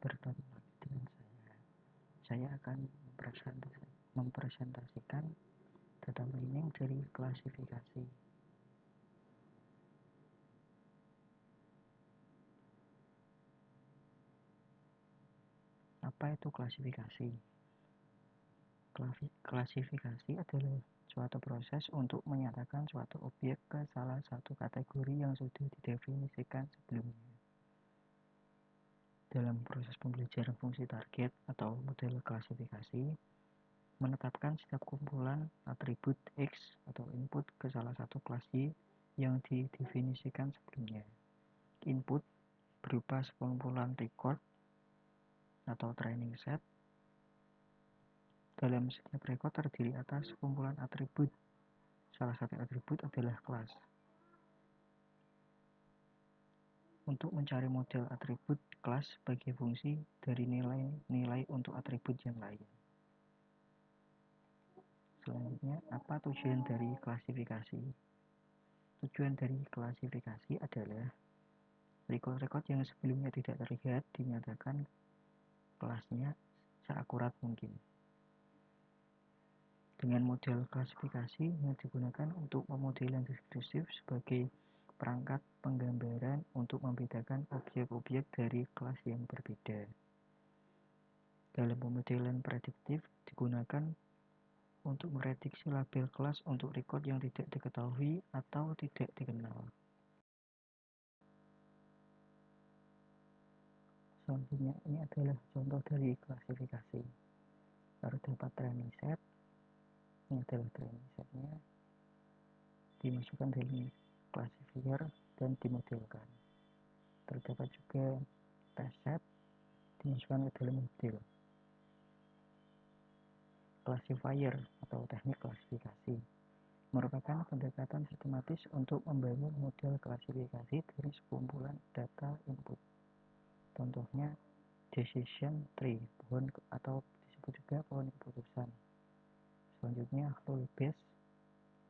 Bertemu lagi dengan saya. Saya akan mempresentasikan data mining dari klasifikasi. Apa itu klasifikasi? Klasifikasi adalah suatu proses untuk menyatakan suatu objek ke salah satu kategori yang sudah didefinisikan sebelumnya. Dalam proses pembelajaran fungsi target atau model klasifikasi, menetapkan setiap kumpulan atribut X atau input ke salah satu kelas Y yang didefinisikan sebelumnya. Input berupa sekumpulan record atau training set. Dalam setiap record terdiri atas kumpulan atribut. Salah satu atribut adalah kelas. Untuk mencari model atribut kelas sebagai fungsi dari nilai-nilai untuk atribut yang lain. Selanjutnya, apa tujuan dari klasifikasi? Tujuan dari klasifikasi adalah record-record yang sebelumnya tidak terlihat dinyatakan kelasnya seakurat mungkin. Dengan model klasifikasi yang digunakan untuk pemodelan diskursif sebagai perangkat penggambaran untuk membedakan objek-objek dari kelas yang berbeda. Dalam pemodelan prediktif digunakan untuk memprediksi label kelas untuk record yang tidak diketahui atau tidak dikenal. Selanjutnya, ini adalah contoh dari klasifikasi. Terdapat training set, ini adalah training setnya, dimasukkan dalam classifier dan dimodelkan. Terdapat juga test set, dimasukkan ke dalam model. Classifier atau teknik klasifikasi merupakan pendekatan sistematis untuk membangun model klasifikasi dari sekumpulan data input. Contohnya decision tree, pohon atau disebut juga pohon keputusan. Selanjutnya rule based,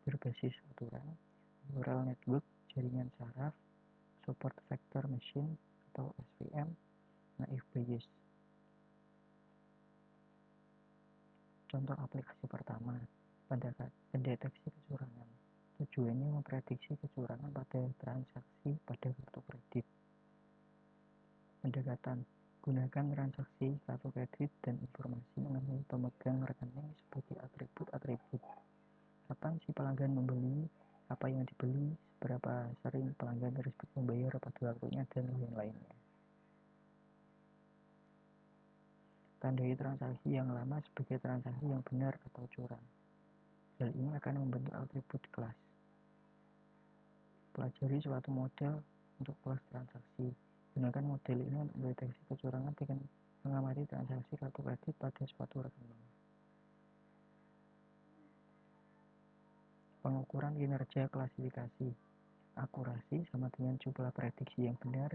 berbasis aturan, neural network, jaringan saraf, support vector machine atau SVM, naive Bayes. Contoh aplikasi pertama, pendeteksi kecurangan. Tujuannya memprediksi kecurangan pada transaksi pada kartu kredit. Pendekatan, gunakan transaksi kartu kredit dan informasi mengenai pemegang rekening sebagai atribut-atribut. Kapan si pelanggan membeli, apa yang dibeli, seberapa sering pelanggan tersebut membayar pada waktunya, dan lain-lainnya. Tandai transaksi yang lama sebagai transaksi yang benar atau curang. Hal ini akan membentuk atribut kelas. Pelajari suatu model untuk kelas transaksi. Gunakan model ini untuk mendeteksi kecurangan dengan mengamati transaksi kartu kredit pada suatu rekening. Pengukuran kinerja klasifikasi. Akurasi sama dengan jumlah prediksi yang benar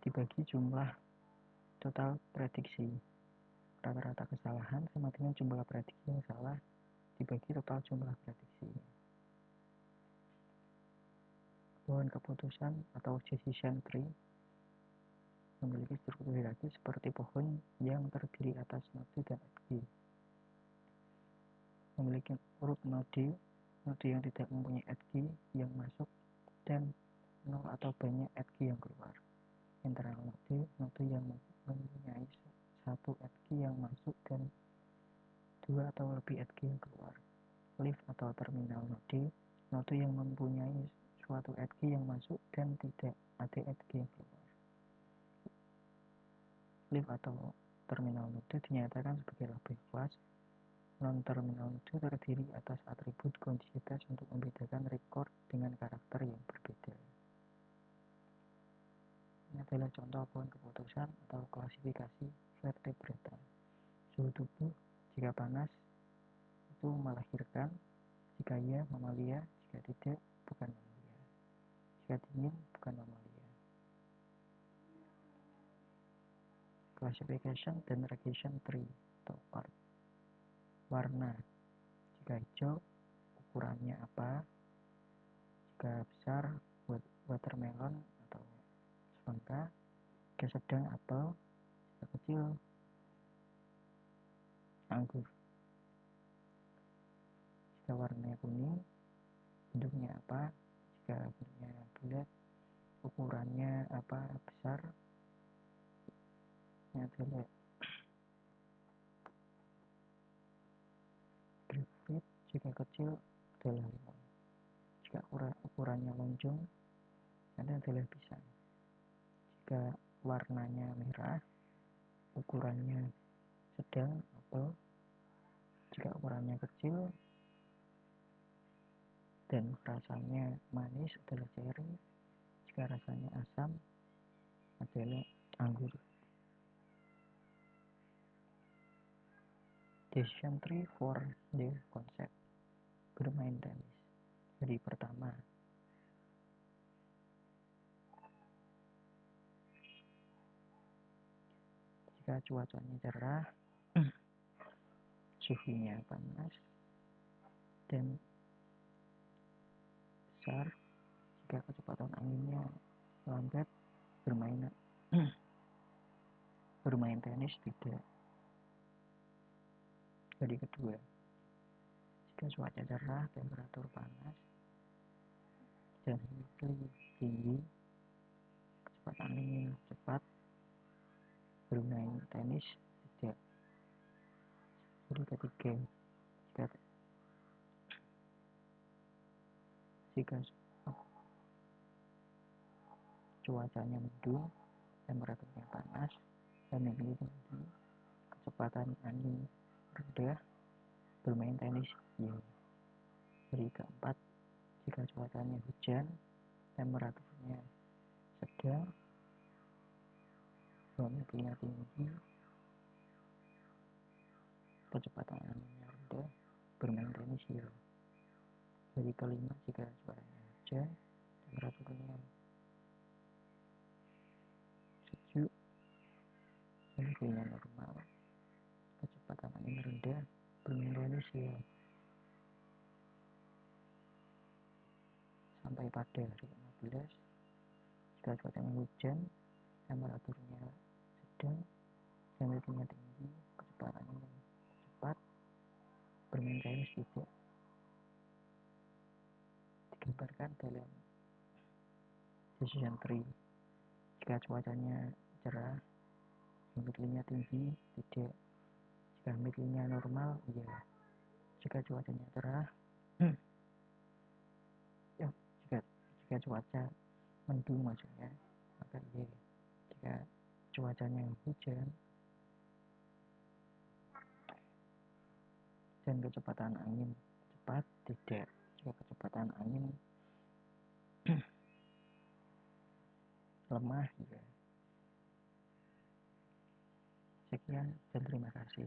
dibagi jumlah total prediksi. Rata-rata kesalahan sama dengan jumlah prediksi yang salah dibagi total jumlah prediksi. Pohon keputusan atau decision tree memiliki struktur hierarki seperti pohon yang terdiri atas node dan edge. Memiliki urut node yang tidak mempunyai edge yang masuk dan nol atau banyak edge yang keluar. Internal node yang mempunyai satu edge yang masuk dan dua atau lebih edge yang keluar. Leaf atau terminal node yang mempunyai suatu edge yang masuk dan tidak ada edge yang keluar. Leaf atau terminal node dinyatakan sebagai label kelas. Non-terminal node terdiri atas atribut kontinuitas untuk membedakan record dengan karakter yang berbeda. Ini adalah contoh pohon keputusan atau klasifikasi vertebrata. Suhu tubuh, jika panas itu melahirkan, jika iya mamalia, jika tidak bukan mamalia, jika dingin bukan mamalia. Classification dan regression tree atau chart. Warna, jika hijau ukurannya apa, jika besar watermelon atau semangka, jika sedang apel, jika kecil anggur. Jika warnanya kuning, bentuknya apa? Jika bentuknya bulat, ukurannya apa? Besar, adalah grapefruit. Jika kecil adalah limau. Jika ukurannya lonjong, adalah pisang. Jika warnanya merah, ukurannya sedang, apel. Jika ukurannya kecil dan rasanya manis adalah ceri. Jika rasanya asam adalah anggur. Decision tree for the concept. Bermain tenis. Jadi pertama, jika cuacanya cerah, suhunya panas dan besar, jika kecepatan anginnya lambat, bermain tenis tidak. Jadi kedua, jika cuaca cerah, temperatur panas dan iklim tinggi, kecepatan angin cepat, bermain tenis tidak. Jadi ketiga, jika cuacanya mendung, temperaturnya panas dan iklim tinggi, kecepatan angin rendah, bermain tenis ya. Jadi keempat, jika cuacanya hujan, temperaturnya sedang, iklimnya tinggi, kecepatan anginnya rendah, bermain tenis ya. Jadi kelima, jika cuacanya hujan, temperaturnya sejuk, iklimnya normal, kecepatan angin rendah, bermain tenis ya. Sampai pada hari ke-15, jika cuacanya hujan, temperaturnya sedang, iklimnya tinggi, kecepatan angin cepat, bermain tenis tidak. Digambarkan dalam decision tree. Jika cuacanya cerah, iklimnya tinggi tidak. Jika iklimnya normal ya. Jika cuacanya cerah, jika cuaca mendung maksudnya, maka ya. Jika cuacanya hujan dan kecepatan angin cepat tidak. Jika kecepatan angin lemah ya. Sekian dan terima kasih.